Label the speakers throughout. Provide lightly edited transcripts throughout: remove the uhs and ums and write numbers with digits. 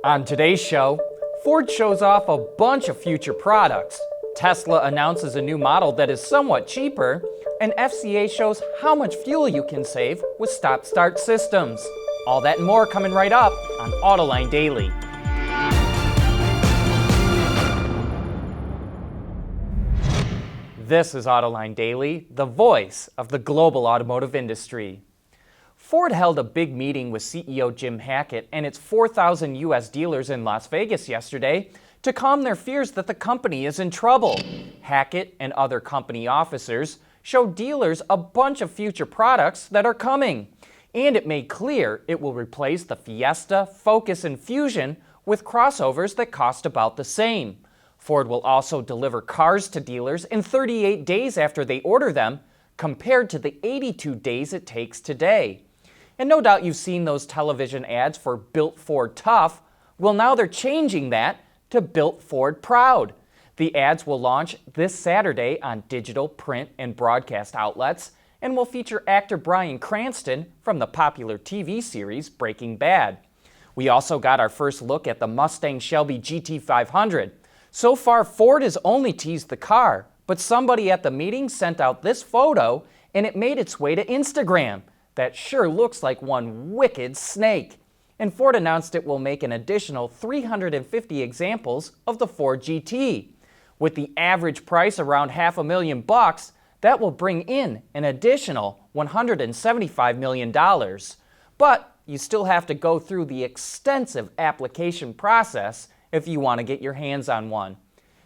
Speaker 1: On today's show, Ford shows off a bunch of future products, Tesla announces a new model that is somewhat cheaper, and FCA shows how much fuel you can save with stop-start systems. All that and more coming right up on Autoline Daily. This is Autoline Daily, the voice of the global automotive industry. Ford held a big meeting with CEO Jim Hackett and its 4,000 U.S. dealers in Las Vegas yesterday to calm their fears that the company is in trouble. Hackett and other company officers showed dealers a bunch of future products that are coming, and it made clear it will replace the Fiesta, Focus, and Fusion with crossovers that cost about the same. Ford will also deliver cars to dealers in 38 days after they order them, compared to the 82 days it takes today. And no doubt you've seen those television ads for Built Ford Tough. Well, now they're changing that to Built Ford Proud. The ads will launch this Saturday on digital, print, and broadcast outlets and will feature actor Bryan Cranston from the popular TV series Breaking Bad. We also got our first look at the Mustang Shelby GT500. So far, Ford has only teased the car, but somebody at the meeting sent out this photo and it made its way to Instagram. That sure looks like one wicked snake. And Ford announced it will make an additional 350 examples of the Ford GT. With the average price around $500,000, that will bring in an additional $175 million. But you still have to go through the extensive application process if you want to get your hands on one.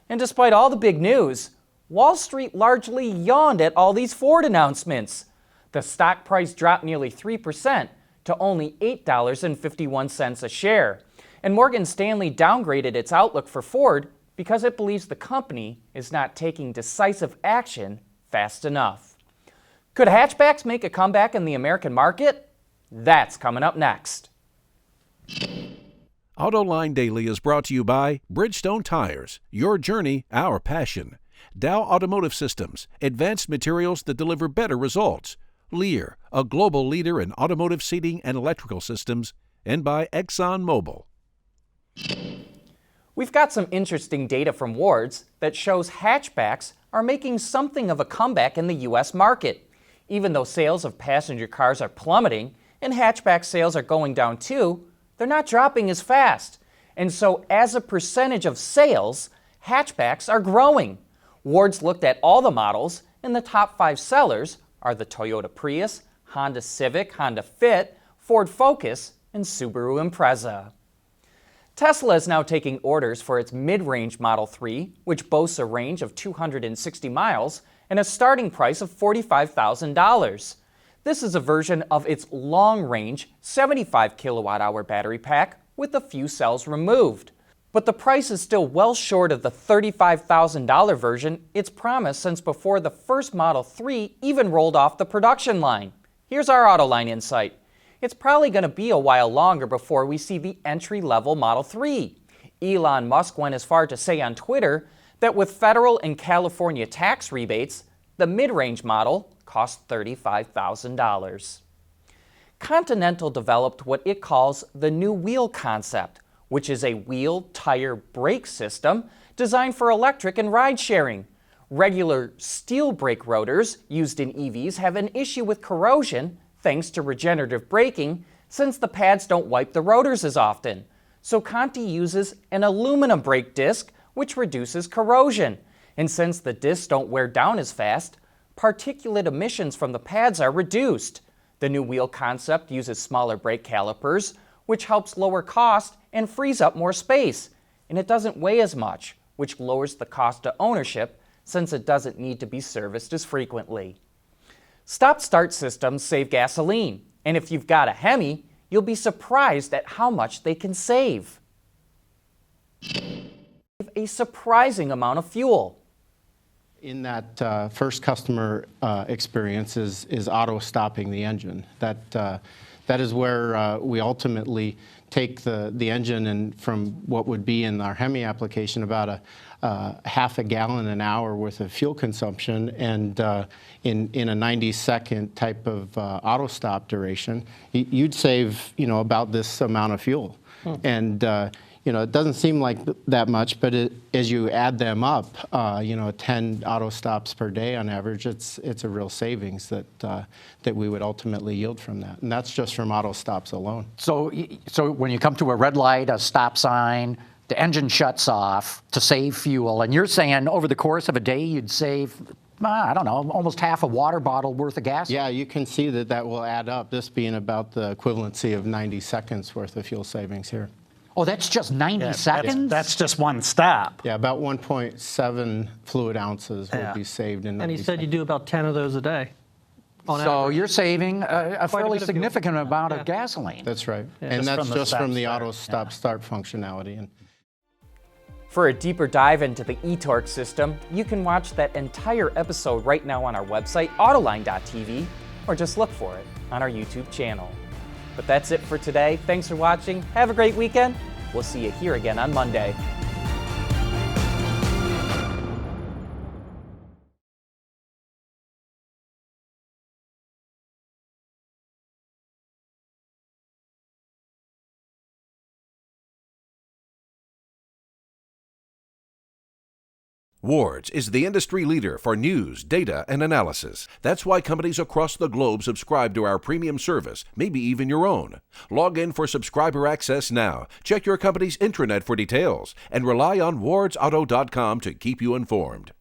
Speaker 1: And despite all the big news, Wall Street largely yawned at all these Ford announcements. The stock price dropped nearly 3% to only $8.51 a share. And Morgan Stanley downgraded its outlook for Ford because it believes the company is not taking decisive action fast enough. Could hatchbacks make a comeback in the American market? That's coming up next.
Speaker 2: Autoline Daily is brought to you by Bridgestone Tires, your journey, our passion. Dow Automotive Systems, advanced materials that deliver better results. Lear, a global leader in automotive seating and electrical systems, and by ExxonMobil.
Speaker 1: We've got some interesting data from Wards that shows hatchbacks are making something of a comeback in the U.S. market. Even though sales of passenger cars are plummeting and hatchback sales are going down too, they're not dropping as fast. And so as a percentage of sales, hatchbacks are growing. Wards looked at all the models, and the top 5 sellers are the Toyota Prius, Honda Civic, Honda Fit, Ford Focus, and Subaru Impreza. Tesla is now taking orders for its mid-range Model 3, which boasts a range of 260 miles and a starting price of $45,000. This is a version of its long-range 75 kilowatt-hour battery pack with a few cells removed. But the price is still well short of the $35,000 version it's promised since before the first Model 3 even rolled off the production line. Here's our Autoline insight. It's probably going to be a while longer before we see the entry-level Model 3. Elon Musk went as far to say on Twitter that with federal and California tax rebates, the mid-range model costs $35,000. Continental developed what it calls the new wheel concept, which is a wheel, tire, brake system designed for electric and ride-sharing. Regular steel brake rotors used in EVs have an issue with corrosion thanks to regenerative braking, since the pads don't wipe the rotors as often. So Conti uses an aluminum brake disc, which reduces corrosion. And since the discs don't wear down as fast, particulate emissions from the pads are reduced. The new wheel concept uses smaller brake calipers, which helps lower cost and frees up more space. And it doesn't weigh as much, which lowers the cost of ownership since it doesn't need to be serviced as frequently. Stop-start systems save gasoline, and if you've got a Hemi, you'll be surprised at how much they can save. A surprising amount of fuel.
Speaker 3: In that first customer experience is auto stopping the engine. That that is where we ultimately take the engine and from what would be in our Hemi application about a half a gallon an hour worth of fuel consumption, and in a 90-second type of auto stop duration, you'd save about this amount of fuel. And it doesn't seem like that much, but as you add them up, 10 auto stops per day on average, it's a real savings that we would ultimately yield from that. And that's just from auto stops alone.
Speaker 4: So when you come to a red light, a stop sign, the engine shuts off to save fuel, and you're saying over the course of a day you'd save, I don't know, almost half a water bottle worth of gas?
Speaker 3: Yeah, you can see that will add up, this being about the equivalency of 90 seconds worth of fuel savings here.
Speaker 4: Oh, that's just 90 seconds?
Speaker 5: That's just one stop.
Speaker 3: Yeah, about 1.7 fluid ounces would be saved in 90
Speaker 6: And he said you do about 10 of those a day.
Speaker 4: So you're saving a fairly
Speaker 6: bit of
Speaker 4: significant
Speaker 6: fuel.
Speaker 4: amount of gasoline.
Speaker 3: That's right.
Speaker 6: Yeah.
Speaker 3: And that's just from the
Speaker 5: stop-start.
Speaker 3: auto stop-start functionality. And
Speaker 1: For a deeper dive into the eTorque system, you can watch that entire episode right now on our website, Autoline.tv, or just look for it on our YouTube channel. But that's it for today. Thanks for watching. Have a great weekend. We'll see you here again on Monday.
Speaker 2: Wards is the industry leader for news, data, and analysis. That's why companies across the globe subscribe to our premium service, maybe even your own. Log in for subscriber access now. Check your company's intranet for details and rely on wardsauto.com to keep you informed.